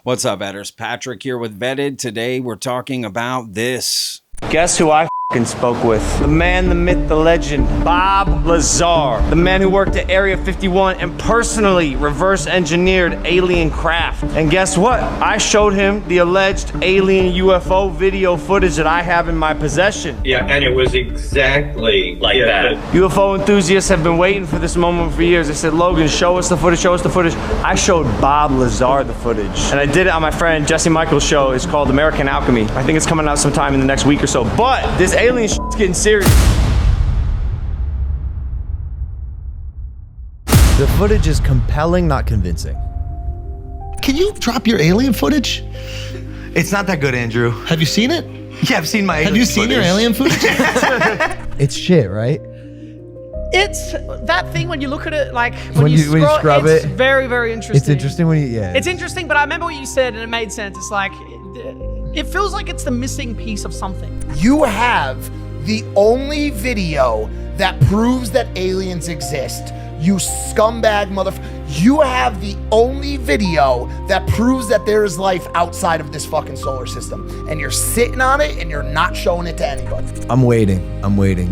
What's up, Vetters? Patrick here with Vetted. Today we're talking about this. Guess who I f***ing spoke with? The man, the myth, the legend, Bob Lazar. The man who worked at Area 51 and personally reverse engineered alien craft. And guess what? I showed him the alleged alien UFO video footage that I have in my possession. Yeah, and it was exactly like that. UFO enthusiasts have been waiting for this moment for years. They said, Logan, show us the footage, show us the footage. I showed Bob Lazar the footage. And I did it on my friend Jesse Michael's show. It's called American Alchemy. I think it's coming out sometime in the next week or so. But this alien shit's getting serious. The footage is compelling, not convincing. Can you drop your alien footage? It's not that good, Andrew. Have you seen it? Yeah, I've seen my alien Have you seen footage. your alien footage? It's shit, right? It's that thing when you look at it, like when you scrub it's it. very, very interesting. It's interesting when you, yeah. It's interesting, but I remember what you said and it made sense. It's like, it feels like it's the missing piece of something. You have the only video that proves that aliens exist. You scumbag motherfucker. You have the only video that proves that there is life outside of this fucking solar system. And you're sitting on it and you're not showing it to anybody. I'm waiting.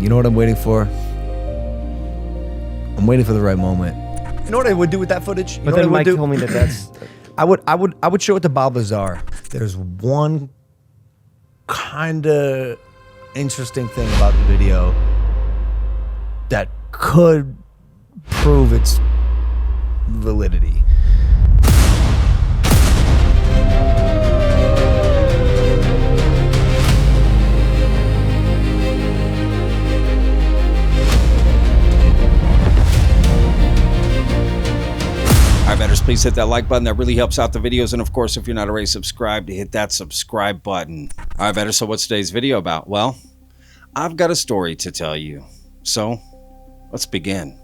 You know what I'm waiting for? I'm waiting for the right moment. You know what I would do with that footage? But then Mike told me that that's... I would show it to Bob Lazar. There's one kind of interesting thing about the video that could prove its validity. All right, Vetters, please hit that like button. That really helps out the videos. And of course, if you're not already subscribed, hit that subscribe button. All right, Vetters, so what's today's video about? Well, I've got a story to tell you. So let's begin.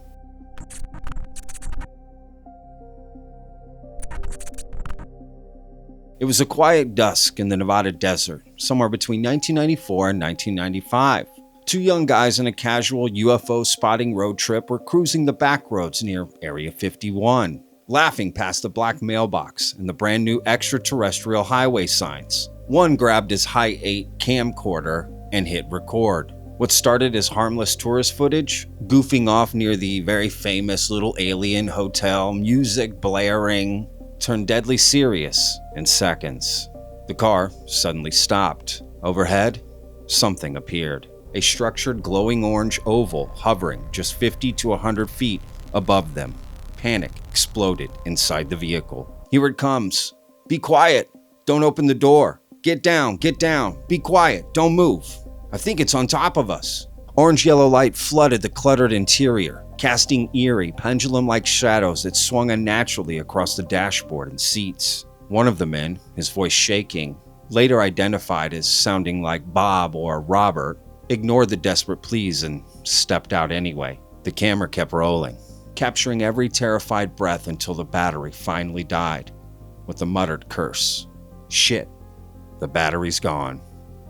It was a quiet dusk in the Nevada desert, somewhere between 1994 and 1995. Two young guys on a casual UFO spotting road trip were cruising the back roads near Area 51, laughing past the black mailbox and the brand new extraterrestrial highway signs. One grabbed his Hi-8 camcorder and hit record. What started as harmless tourist footage, goofing off near the very famous little alien hotel, music blaring, turned deadly serious in seconds. The car suddenly stopped. Overhead, something appeared. A structured glowing orange oval hovering just 50 to 100 feet above them. Panic exploded inside the vehicle. Here it comes. Be quiet. Don't open the door. Get down, get down. Be quiet. Don't move. I think it's on top of us. Orange-yellow light flooded the cluttered interior, casting eerie, pendulum-like shadows that swung unnaturally across the dashboard and seats. One of the men, his voice shaking, later identified as sounding like Bob or Robert, ignored the desperate pleas and stepped out anyway. The camera kept rolling, capturing every terrified breath until the battery finally died, with a muttered curse. Shit, the battery's gone.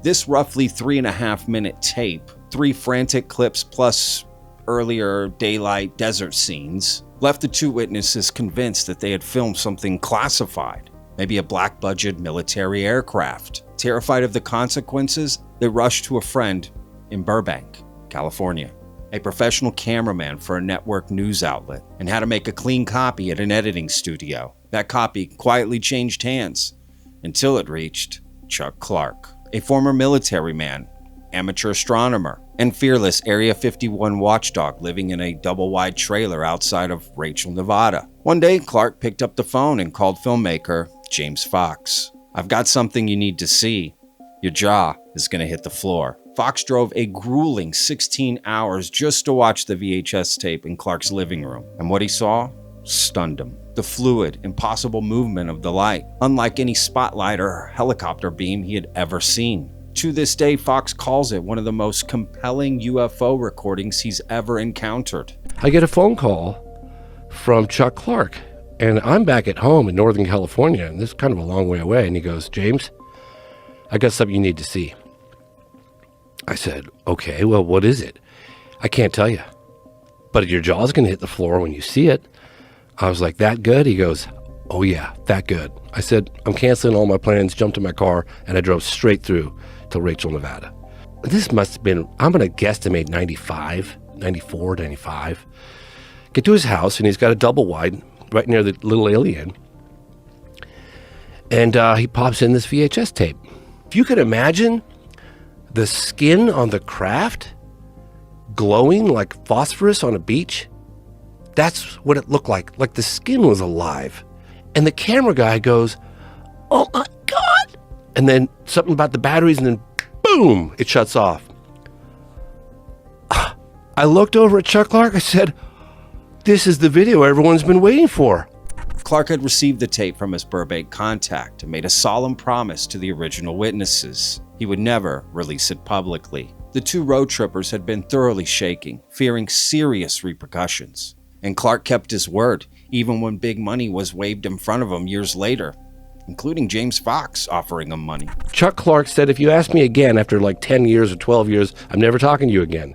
This roughly 3.5-minute tape, 3 frantic clips plus earlier daylight desert scenes, left the two witnesses convinced that they had filmed something classified, maybe a black-budget military aircraft. Terrified of the consequences, they rushed to a friend in Burbank, California, a professional cameraman for a network news outlet, and had to make a clean copy at an editing studio. That copy quietly changed hands until it reached Chuck Clarke, a former military man, amateur astronomer, and fearless Area 51 watchdog living in a double-wide trailer outside of Rachel, Nevada. One day, Clarke picked up the phone and called filmmaker James Fox. "I've got something you need to see. Your jaw is going to hit the floor." Fox drove a grueling 16 hours just to watch the VHS tape in Clarke's living room, and what he saw stunned him. The fluid, impossible movement of the light, unlike any spotlight or helicopter beam he had ever seen. To this day, Fox calls it one of the most compelling UFO recordings he's ever encountered. I get a phone call from Chuck Clarke, and I'm back at home in Northern California, and this is kind of a long way away, and he goes, "James, I got something you need to see." I said, "Okay, well, what is it?" "I can't tell you, but your jaw's going to hit the floor when you see it." I was like, "That good?" He goes, Oh yeah, that good. I said, I'm canceling all my plans, jumped in my car, and I drove straight through to Rachel, Nevada. This must have been, I'm going to guesstimate 95, 94, 95. Get to his house, and he's got a double wide right near the little alien. And he pops in this VHS tape. If you could imagine the skin on the craft glowing like phosphorus on a beach, that's what it looked like the skin was alive. And the camera guy goes, oh my God. And then something about the batteries, and then boom, it shuts off. I looked over at Chuck Clarke. I said, this is the video everyone's been waiting for. Clarke had received the tape from his Burbank contact and made a solemn promise to the original witnesses. He would never release it publicly. The two road trippers had been thoroughly shaking, fearing serious repercussions. And Clarke kept his word, even when big money was waved in front of him years later, including James Fox offering him money. Chuck Clarke said, if you ask me again after like 10 years or 12 years, I'm never talking to you again.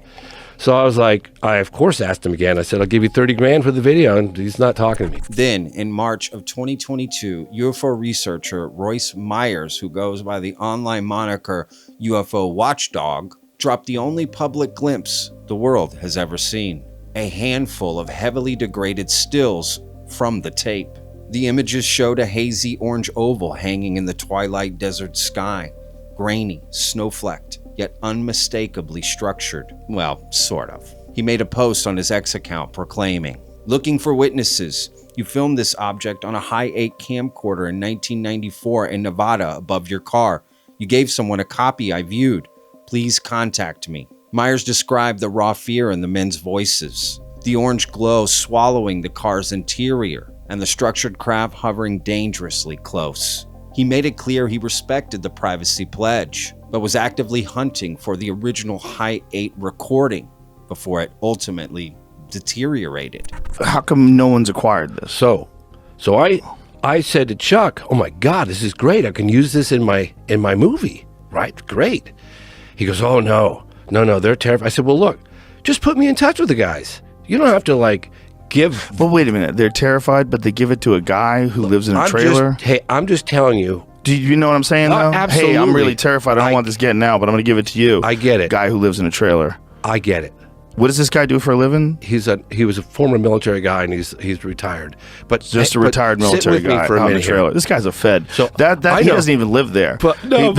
So I was like, I of course asked him again. I said, I'll give you 30 grand for the video, and he's not talking to me. Then, in March of 2022, UFO researcher Royce Myers, who goes by the online moniker UFO Watchdog, dropped the only public glimpse the world has ever seen. A handful of heavily degraded stills from the tape. The images showed a hazy orange oval hanging in the twilight desert sky, grainy, snow-flecked, yet unmistakably structured. Well, sort of. He made a post on his X account proclaiming, looking for witnesses. You filmed this object on a Hi-8 camcorder in 1994 in Nevada above your car. You gave someone a copy I viewed. Please contact me. Myers described the raw fear in the men's voices, the orange glow swallowing the car's interior, and the structured craft hovering dangerously close. He made it clear he respected the privacy pledge, but was actively hunting for the original Hi-8 recording before it ultimately deteriorated. How come no one's acquired this? So I said to Chuck, oh my God, this is great. I can use this in my movie, right? Great. He goes, oh no, they're terrified. I said, well, look, just put me in touch with the guys. You don't have to give. But wait a minute, they're terrified, but they give it to a guy who lives in a trailer? I'm just telling you. Do you know what I'm saying, though? Absolutely. Hey, I'm really terrified. I don't want this getting out, but I'm going to give it to you. I get it. Guy who lives in a trailer. I get it. What does this guy do for a living? He was a former military guy, and he's retired. But just a retired military guy for a out in minute a trailer. here. This guy's a Fed. So that he doesn't even live there. But no,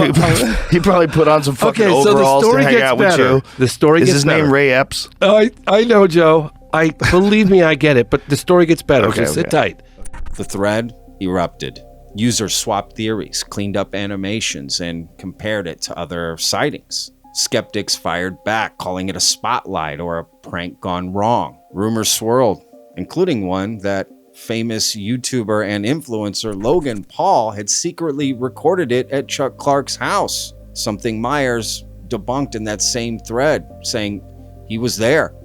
he probably put on some fucking overalls so the story to hang gets out better. with you. The story is gets his better. name Ray Epps? I know, Joe. Believe me, I get it. But the story gets better. Okay, Sit tight. The thread erupted. Users swapped theories, cleaned up animations, and compared it to other sightings. Skeptics fired back, calling it a spotlight or a prank gone wrong. Rumors swirled, including one that famous YouTuber and influencer Logan Paul had secretly recorded it at Chuck Clarke's house, something Myers debunked in that same thread, saying he was there.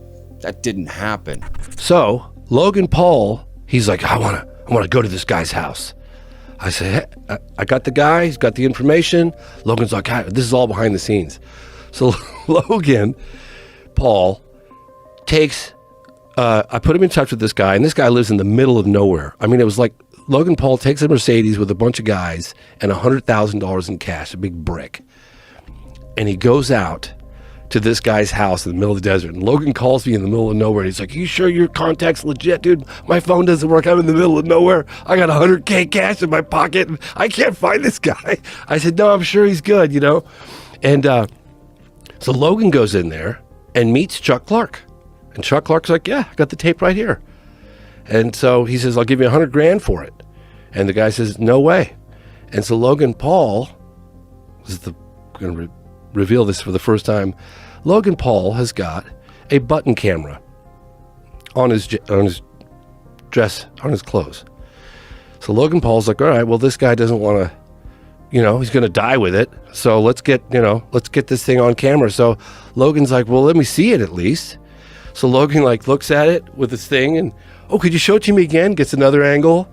That didn't happen. So Logan Paul, he's like, I want to go to this guy's house. I said, hey, I got the guy. He's got the information. Logan's like, this is all behind the scenes. So Logan Paul takes, I put him in touch with this guy, and this guy lives in the middle of nowhere. I mean, it was like Logan Paul takes a Mercedes with a bunch of guys and $100,000 in cash, a big brick. And he goes out to this guy's house in the middle of the desert. And Logan calls me in the middle of nowhere. He's like, you sure your contact's legit, dude? My phone doesn't work. I'm in the middle of nowhere. I got $100K cash in my pocket, and I can't find this guy. I said, no, I'm sure he's good, And so Logan goes in there and meets Chuck Clarke. And Chuck Clarke's like, yeah, I got the tape right here. And so he says, I'll give you $100,000 for it. And the guy says, no way. And so Logan Paul, going to reveal this for the first time, Logan Paul has got a button camera on his dress, on his clothes. So Logan Paul's like, all right, well, this guy doesn't want to, he's going to die with it. So let's get this thing on camera. So Logan's like, well, let me see it at least. So Logan looks at it with his thing and, could you show it to me again? Gets another angle,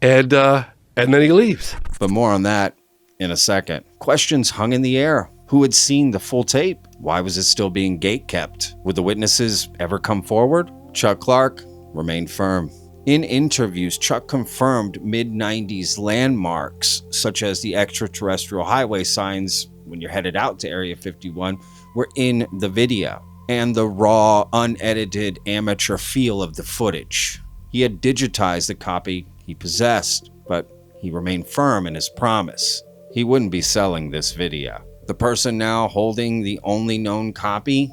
and then he leaves. But more on that in a second. Questions hung in the air. Who had seen the full tape? Why was it still being gatekept? Would the witnesses ever come forward? Chuck Clarke remained firm. In interviews, Chuck confirmed mid-90s landmarks, such as the extraterrestrial highway signs when you're headed out to Area 51, were in the video, and the raw, unedited, amateur feel of the footage. He had digitized the copy he possessed, but he remained firm in his promise. He wouldn't be selling this video. The person now holding the only known copy,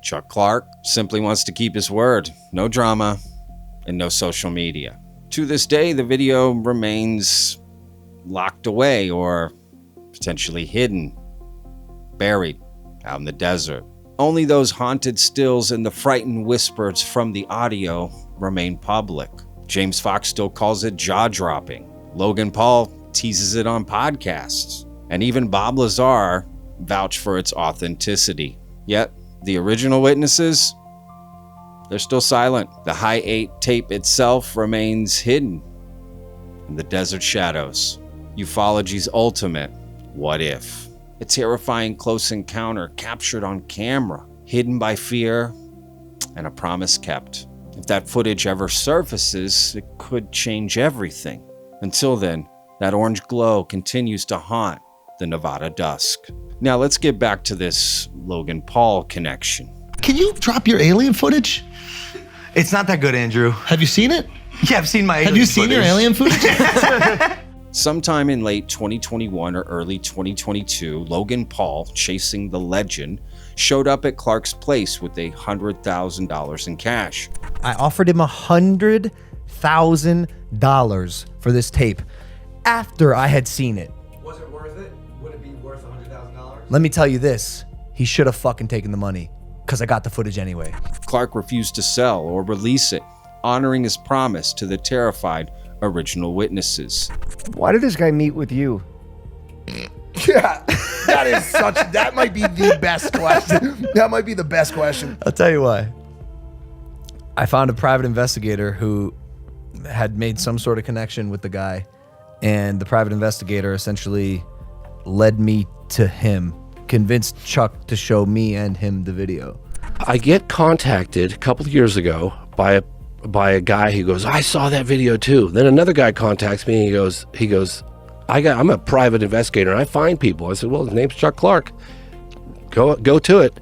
Chuck Clarke, simply wants to keep his word. No drama and no social media. To this day, the video remains locked away or potentially hidden, buried out in the desert. Only those haunted stills and the frightened whispers from the audio remain public. James Fox still calls it jaw-dropping. Logan Paul teases it on podcasts. And even Bob Lazar vouched for its authenticity. Yet, the original witnesses, they're still silent. The High 8 tape itself remains hidden in the desert shadows. Ufology's ultimate what if. A terrifying close encounter captured on camera, hidden by fear and a promise kept. If that footage ever surfaces, it could change everything. Until then, that orange glow continues to haunt the Nevada dusk. Now let's get back to this Logan Paul connection. Can you drop your alien footage? It's not that good, Andrew. Have you seen it? Yeah, I've seen my alien Have you seen your alien footage? Sometime in late 2021 or early 2022, Logan Paul, chasing the legend, showed up at Clarke's place with $100,000 in cash. I offered him $100,000 for this tape after I had seen it. Was it worth it? Would it be worth $100,000? Let me tell you this, he should have fucking taken the money because I got the footage anyway. Clarke refused to sell or release it, honoring his promise to the terrified original witnesses. Why did this guy meet with you? Yeah, that might be the best question. That might be the best question. I'll tell you why. I found a private investigator who had made some sort of connection with the guy, and the private investigator essentially led me to him, convinced Chuck to show me and him the video. I get contacted a couple of years ago by a guy who goes, I saw that video too. Then another guy contacts me and he goes, I'm a private investigator and I find people. I said, well, his name's Chuck Clarke. Go to it.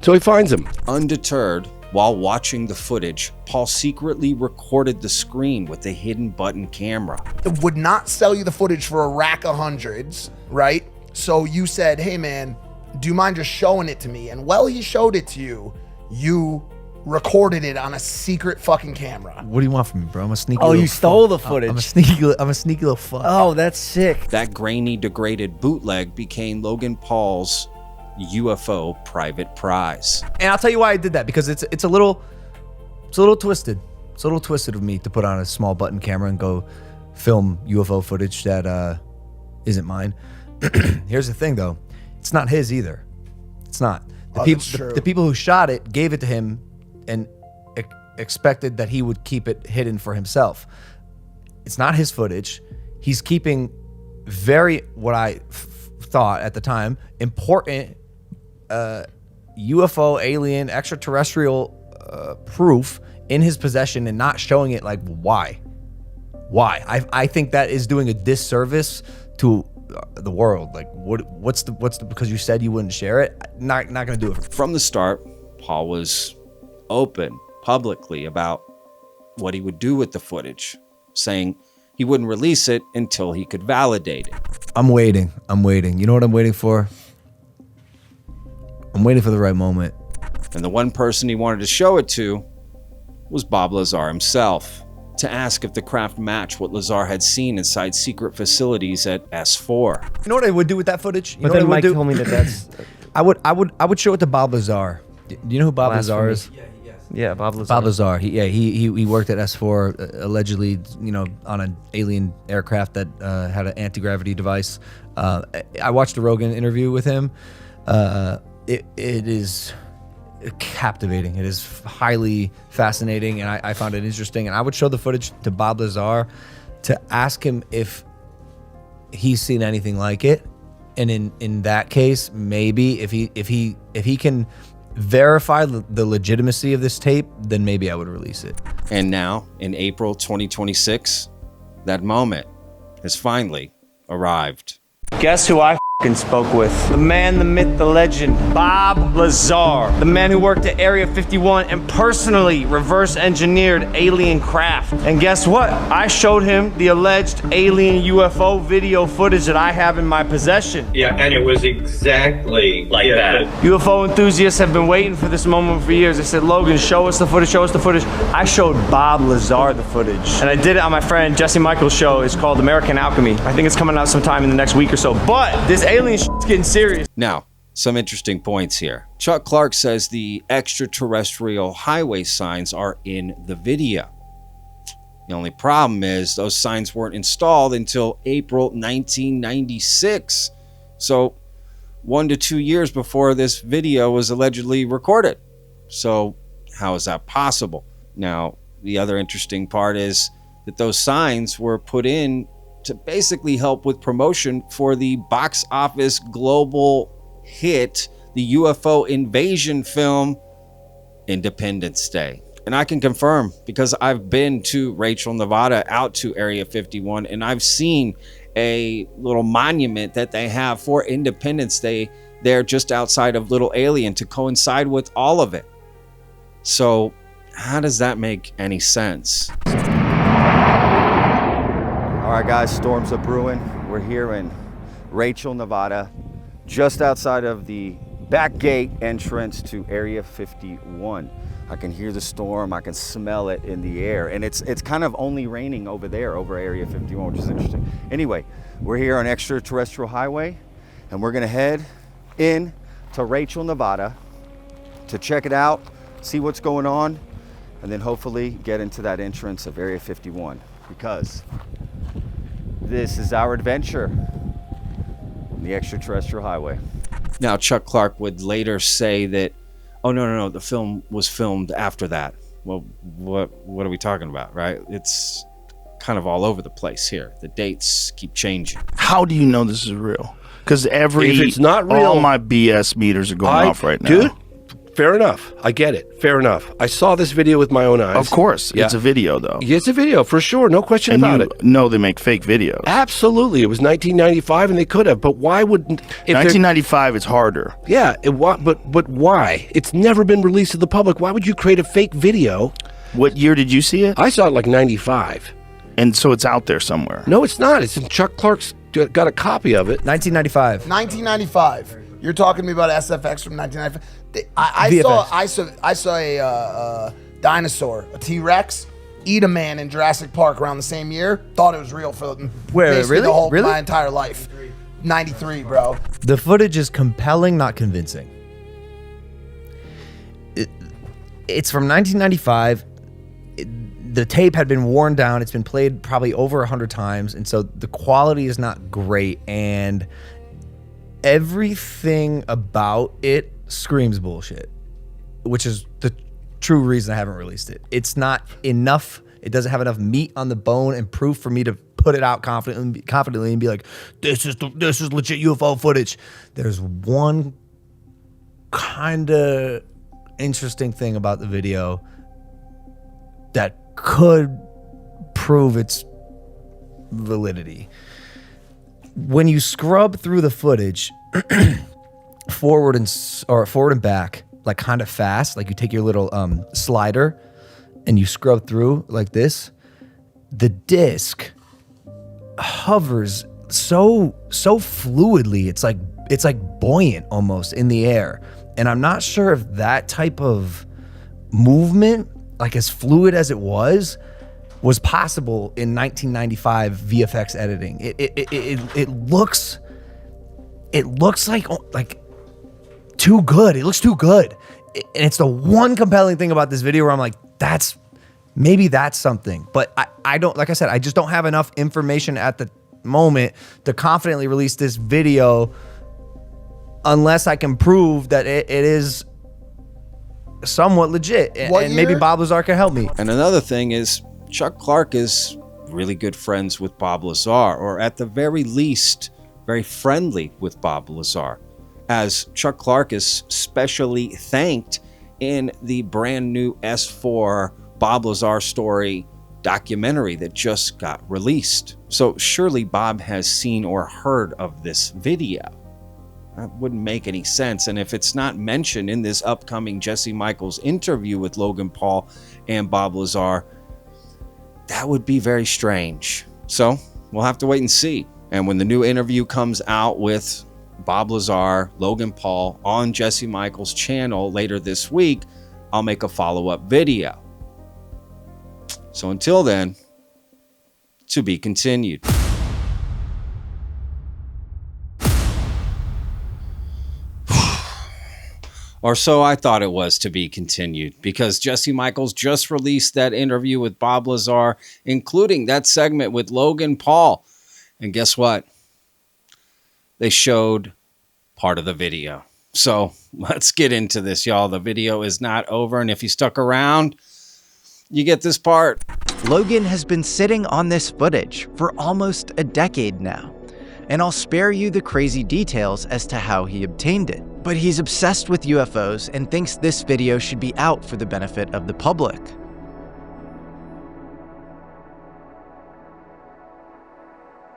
So he finds him. Undeterred, while watching the footage, Paul secretly recorded the screen with a hidden button camera. Would not sell you the footage for a rack of hundreds, right? So you said, hey man, do you mind just showing it to me? And while he showed it to you, you recorded it on a secret fucking camera. What do you want from me, bro? I'm a sneaky Oh, little you stole fuck. the footage. I'm a sneaky little fuck. Oh, that's sick. That grainy, degraded bootleg became Logan Paul's UFO private prize. And I'll tell you why I did that, because it's a little twisted. It's a little twisted of me to put on a small button camera and go film UFO footage that isn't mine. Here's the thing though, it's not his either. It's not. The people who shot it gave it to him and expected that he would keep it hidden for himself. It's not his footage. He's keeping what I thought at the time, important UFO, alien, extraterrestrial proof in his possession and not showing it. Like, why? I think that is doing a disservice to the world. Like, what's the because you said you wouldn't share it. Not gonna do it. From the start, Paul was open publicly about what he would do with the footage, saying he wouldn't release it until he could validate it. I'm waiting. You know what I'm waiting for? I'm waiting for the right moment. And the one person he wanted to show it to was Bob Lazar himself, to ask if the craft matched what Lazar had seen inside secret facilities at S4. You know what I would do with that footage? You But know then what I Mike would do? told me that that's... I would show it to Bob Lazar. Do you know who Bob Lazar is? Yeah, Bob Lazar. Bob Lazar. He worked at S4 allegedly, on an alien aircraft that had an anti-gravity device. I watched the Rogan interview with him. It is captivating. It is highly fascinating, and I found it interesting. And I would show the footage to Bob Lazar to ask him if he's seen anything like it. And in that case, maybe if he can verify the legitimacy of this tape, then maybe I would release it. And now, in April 2026, that moment has finally arrived. Guess who I spoke with? The man, the myth, the legend, Bob Lazar. The man who worked at Area 51 and personally reverse engineered alien craft. And guess what? I showed him the alleged alien UFO video footage that I have in my possession. Yeah, and it was exactly like that. UFO enthusiasts have been waiting for this moment for years. They said, Logan, show us the footage, show us the footage. I showed Bob Lazar the footage. And I did it on my friend Jesse Michael's show. It's called American Alchemy. I think it's coming out sometime in the next week or so. But this alien shit's getting serious. Now, some interesting points here. Chuck Clarke says the extraterrestrial highway signs are in the video. The only problem is those signs weren't installed until April 1996. So 1 to 2 years before this video was allegedly recorded. So how is that possible? Now, the other interesting part is that those signs were put in to basically help with promotion for the box office global hit, the UFO invasion film, Independence Day. And I can confirm, because I've been to Rachel, Nevada, out to Area 51, and I've seen a little monument that they have for Independence Day there just outside of Little Alien to coincide with all of it. So how does that make any sense? All right, guys, storms are brewing. We're here in Rachel, Nevada, just outside of the back gate entrance to Area 51. I can hear the storm, I can smell it in the air, and it's kind of only raining over there, over Area 51, which is interesting. Anyway, we're here on Extraterrestrial Highway, and we're gonna head in to Rachel, Nevada to check it out, see what's going on, and then hopefully get into that entrance of Area 51, because this is our adventure on the Extraterrestrial Highway. Now, Chuck Clarke would later say that, oh, no, the film was filmed after that. Well, what are we talking about, right? It's kind of all over the place here. The dates keep changing. How do you know this is real? Because If it's not real, all my BS meters are going off right now. Dude, fair enough. I get it. Fair enough. I saw this video with my own eyes. Of course. Yeah. It's a video, though. Yeah, it's a video, for sure. No question And about you it. know they make fake videos. Absolutely. It was 1995, and they could have. But why wouldn't... if they're- 1995, it's harder. Yeah, but why? It's never been released to the public. Why would you create a fake video? What year did you see it? I saw it like 95. And so it's out there somewhere. No, it's not. It's in Chuck Clarke's got a copy of it. 1995. 1995. You're talking to me about SFX from 1995. I saw a dinosaur, a T-Rex, eat a man in Jurassic Park around the same year. Thought it was real for basically my entire life. 93, bro. The footage is compelling, not convincing. It's from 1995. The tape had been worn down. It's been played probably over 100 times, and so the quality is not great, and everything about it screams bullshit, which is the true reason I haven't released it. It's not enough. It doesn't have enough meat on the bone and proof for me to put it out confidently and be like, this is legit UFO footage. There's one kind of interesting thing about the video that could prove its validity. When you scrub through the footage forward and back, like kind of fast, like you take your little slider and you scrub through like this, the disc hovers so fluidly. It's like buoyant almost in the air. And I'm not sure if that type of movement, like as fluid as it was possible in 1995 VFX editing. It looks like too good. It looks too good. And it's the one compelling thing about this video where I'm like, maybe that's something. But I don't, like I said, I just don't have enough information at the moment to confidently release this video unless I can prove that it is somewhat legit. And maybe Bob Lazar can help me. And another thing is, Chuck Clarke is really good friends with Bob Lazar, or at the very least, very friendly with Bob Lazar, as Chuck Clarke is specially thanked in the brand new S4 Bob Lazar story documentary that just got released. So surely Bob has seen or heard of this video. That wouldn't make any sense. And if it's not mentioned in this upcoming Jesse Michaels interview with Logan Paul and Bob Lazar, that would be very strange. So we'll have to wait and see. And when the new interview comes out with Bob Lazar, Logan Paul on Jesse Michaels' channel later this week, I'll make a follow-up video. So until then, to be continued. Or so I thought it was to be continued, because Jesse Michaels just released that interview with Bob Lazar, including that segment with Logan Paul. And guess what? They showed part of the video. So let's get into this, y'all. The video is not over, and if you stuck around, you get this part. Logan has been sitting on this footage for almost a decade now, and I'll spare you the crazy details as to how he obtained it. But he's obsessed with UFOs and thinks this video should be out for the benefit of the public.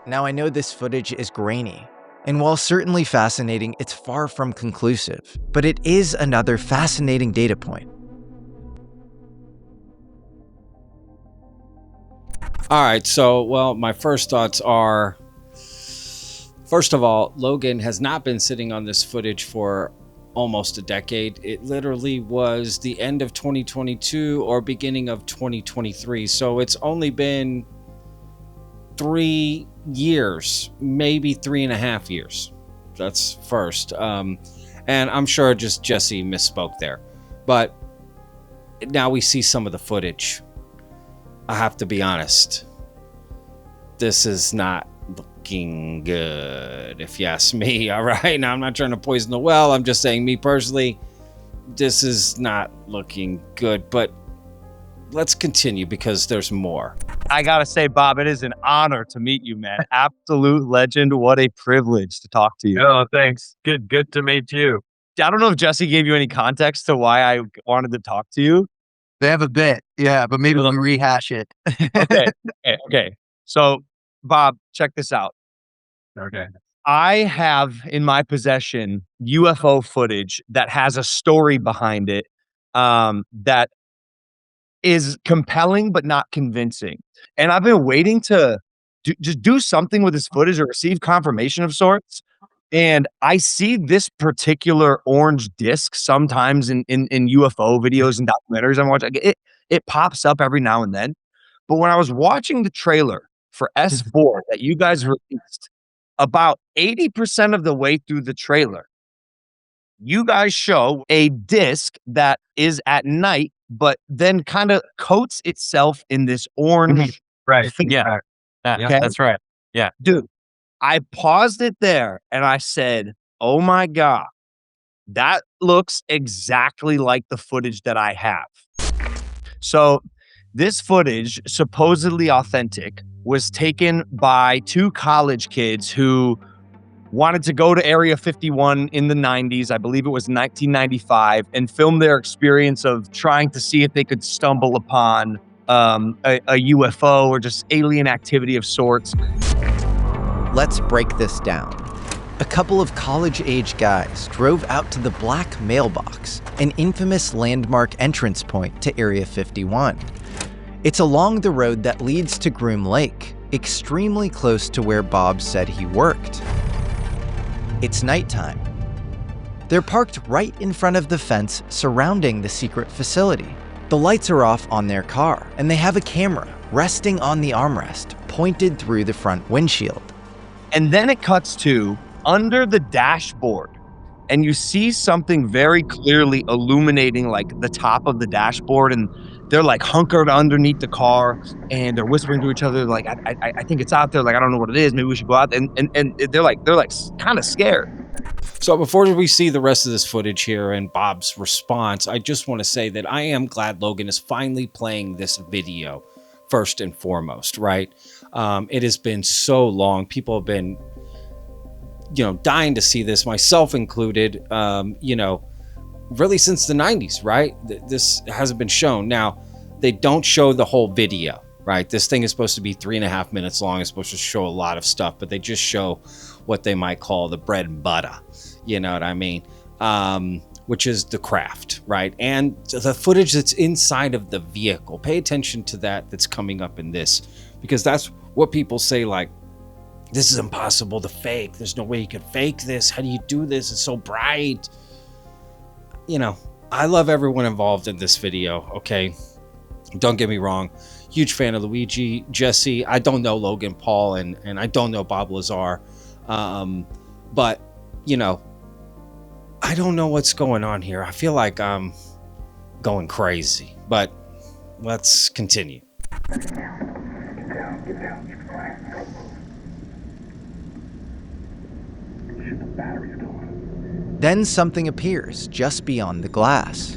Now, I know this footage is grainy, and while certainly fascinating, it's far from conclusive, but it is another fascinating data point. All right, so, well, my first thoughts are, first of all, Logan has not been sitting on this footage for almost a decade. It literally was the end of 2022 or beginning of 2023. So it's only been 3 years, maybe 3.5 years. That's first. And I'm sure just Jesse misspoke there. But now we see some of the footage. I have to be honest. This is not looking good, if you ask me. All right, now I'm not trying to poison the well. I'm just saying, me personally, this is not looking good. But let's continue, because there's more. I gotta say, Bob, it is an honor to meet you, man. Absolute legend. What a privilege to talk to you. Oh, thanks. Good to meet you. I don't know if Jesse gave you any context to why I wanted to talk to you. They have a bit, yeah, but maybe let me rehash it. Okay. So, Bob, check this out. Okay. I have in my possession UFO footage that has a story behind it that is compelling but not convincing. And I've been waiting to just do something with this footage or receive confirmation of sorts. And I see this particular orange disc sometimes in UFO videos and documentaries I'm watching. It pops up every now and then. But when I was watching the trailer for S4 that you guys released, about 80% of the way through the trailer, you guys show a disc that is at night, but then kind of coats itself in this orange. Right. Thing. Yeah. Okay? That's right. Yeah. Dude, I paused it there and I said, oh my God, that looks exactly like the footage that I have. So this footage, supposedly authentic, was taken by 2 college kids who wanted to go to Area 51 in the 90s, I believe it was 1995, and film their experience of trying to see if they could stumble upon a UFO or just alien activity of sorts. Let's break this down. A couple of college-age guys drove out to the Black Mailbox, an infamous landmark entrance point to Area 51. It's along the road that leads to Groom Lake, extremely close to where Bob said he worked. It's nighttime. They're parked right in front of the fence surrounding the secret facility. The lights are off on their car, and they have a camera resting on the armrest, pointed through the front windshield. And then it cuts to under the dashboard, and you see something very clearly illuminating like the top of the dashboard, and they're like hunkered underneath the car and they're whispering to each other like, I think it's out there, like I don't know what it is, maybe we should go out. And they're like kind of scared. So before we see the rest of this footage here and Bob's response, I just want to say that I am glad Logan is finally playing this video first and foremost, right? It has been so long. People have been, dying to see this, myself included, really since the 90s, right? This hasn't been shown. Now, they don't show the whole video, right? This thing is supposed to be 3.5 minutes long. It's supposed to show a lot of stuff, but they just show what they might call the bread and butter. You know what I mean? Which is the craft, right? And the footage that's inside of the vehicle. Pay attention to that's coming up in this, because that's what people say, like, this is impossible to fake. There's no way you could fake this. How do you do this? It's so bright. You know, I love everyone involved in this video, okay? Don't get me wrong. Huge fan of Luigi, Jesse. I don't know Logan Paul, and I don't know Bob Lazar. But, you know, I don't know what's going on here. I feel like I'm going crazy, but let's continue. Then something appears just beyond the glass.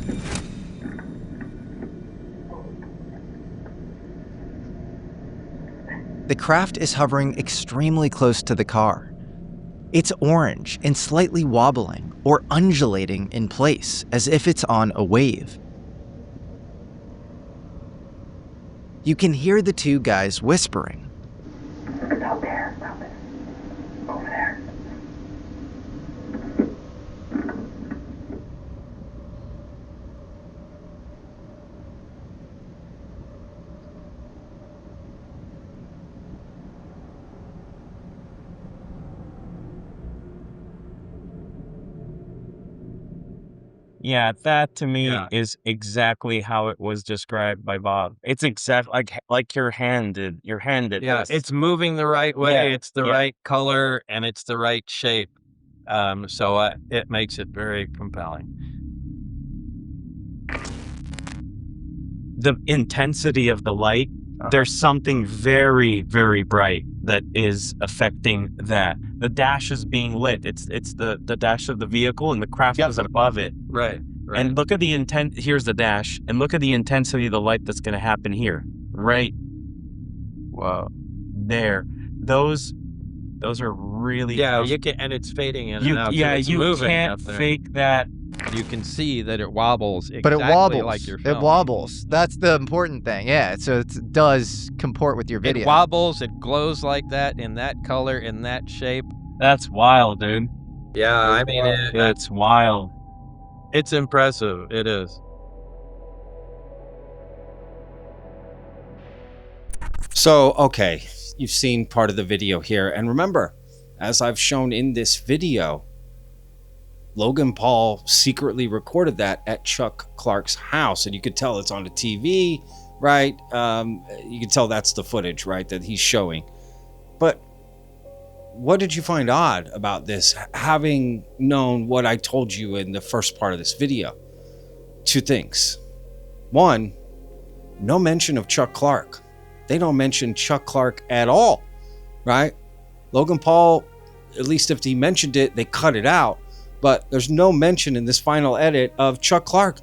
The craft is hovering extremely close to the car. It's orange and slightly wobbling or undulating in place as if it's on a wave. You can hear the two guys whispering. It's out there, stop it. Over there. Yeah, that to me is exactly how it was described by Bob. It's exactly like your hand did. Your hand did. Yeah, this. it's moving the right way. Yeah, It's the right color and it's the right shape. So it makes it very compelling. The intensity of the light. There's something very, very bright that is affecting that. The dash is being lit. It's the dash of the vehicle, and the craft is above it. Right. And look at the intent. Here's the dash, and look at the intensity of the light that's going to happen here. Right. Wow. There. Those are really. Yeah, you can, and it's fading in and out. Yeah, it's you moving can't up there. fake that. You can see that it wobbles exactly But it wobbles. like your It film. wobbles. That's the important thing. Yeah, so it does comport with your video. It wobbles, it glows like that, in that color, in that shape. That's wild, dude. Yeah, I mean, it's wild. It's impressive. It is. So, okay, you've seen part of the video here. And remember, as I've shown in this video, Logan Paul secretly recorded that at Chuck Clarke's house. And you could tell it's on the TV, right? You can tell that's the footage, right, that he's showing. But what did you find odd about this, having known what I told you in the first part of this video? Two things. One, no mention of Chuck Clarke. They don't mention Chuck Clarke at all, right? Logan Paul, at least if he mentioned it, they cut it out. But there's no mention in this final edit of Chuck Clarke.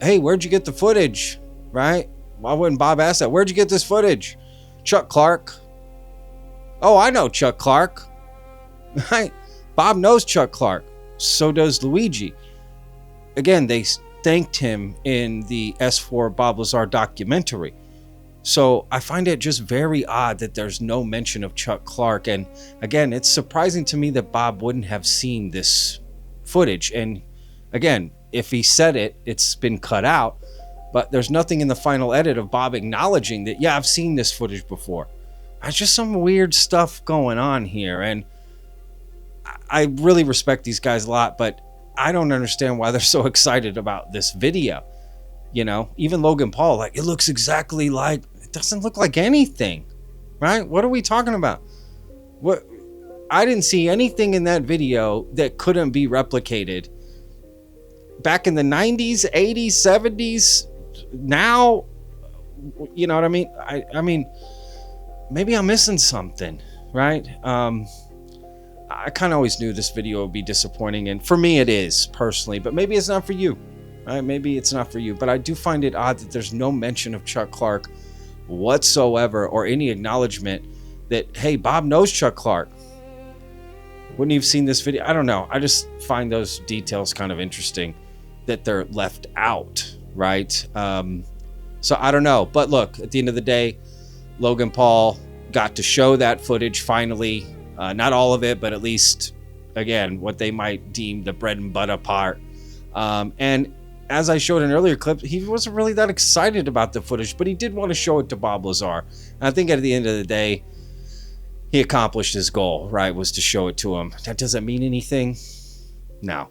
Hey, where'd you get the footage, right? Why wouldn't Bob ask that? Where'd you get this footage? Chuck Clarke. Oh, I know Chuck Clarke. Right? Bob knows Chuck Clarke. So does Luigi. Again, they thanked him in the S4 Bob Lazar documentary. So I find it just very odd that there's no mention of Chuck Clarke. And again, it's surprising to me that Bob wouldn't have seen this footage. And again, if he said it, it's been cut out. But there's nothing in the final edit of Bob acknowledging that, yeah, I've seen this footage before. There's just some weird stuff going on here. And I really respect these guys a lot, but I don't understand why they're so excited about this video. You know, even Logan Paul, like, it looks exactly like, it doesn't look like anything, right? What are we talking about? What? I didn't see anything in that video that couldn't be replicated back in the 90s, 80s, 70s. Now, you know what I mean? I mean, maybe I'm missing something, right? I kind of always knew this video would be disappointing, and for me it is, personally, but maybe it's not for you, right? Maybe it's not for you, but I do find it odd that there's no mention of Chuck Clarke whatsoever, or any acknowledgement that, hey, Bob knows Chuck Clarke. Wouldn't you have seen this video? I don't know. I just find those details kind of interesting that they're left out, right? So I don't know. But look, at the end of the day, Logan Paul got to show that footage finally. Not all of it, but at least, again, what they might deem the bread and butter part. And as I showed in an earlier clip, he wasn't really that excited about the footage, but he did want to show it to Bob Lazar. And I think at the end of the day, he accomplished his goal, right? Was to show it to him. That doesn't mean anything. No,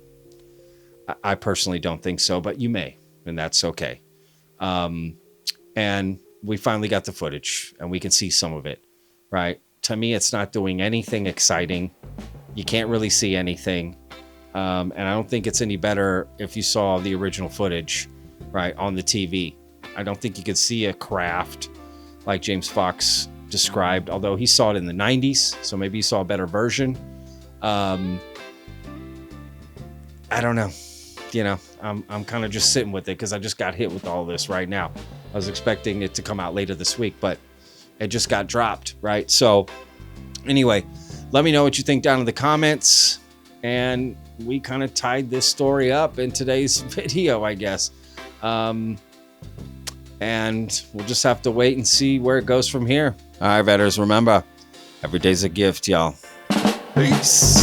I personally don't think so, but you may, and that's okay. And we finally got the footage, and we can see some of it, right? To me, it's not doing anything exciting. You can't really see anything. And I don't think it's any better if you saw the original footage, right, on the TV. I don't think you could see a craft like James Fox described, although he saw it in the 90s, so maybe he saw a better version. I don't know. You know, I'm kind of just sitting with it because I just got hit with all this right now. I was expecting it to come out later this week, but it just got dropped, right? So anyway, let me know what you think down in the comments. And we kind of tied this story up in today's video, I guess. And we'll just have to wait and see where it goes from here. All right, vetters, remember, every day's a gift, y'all. Peace.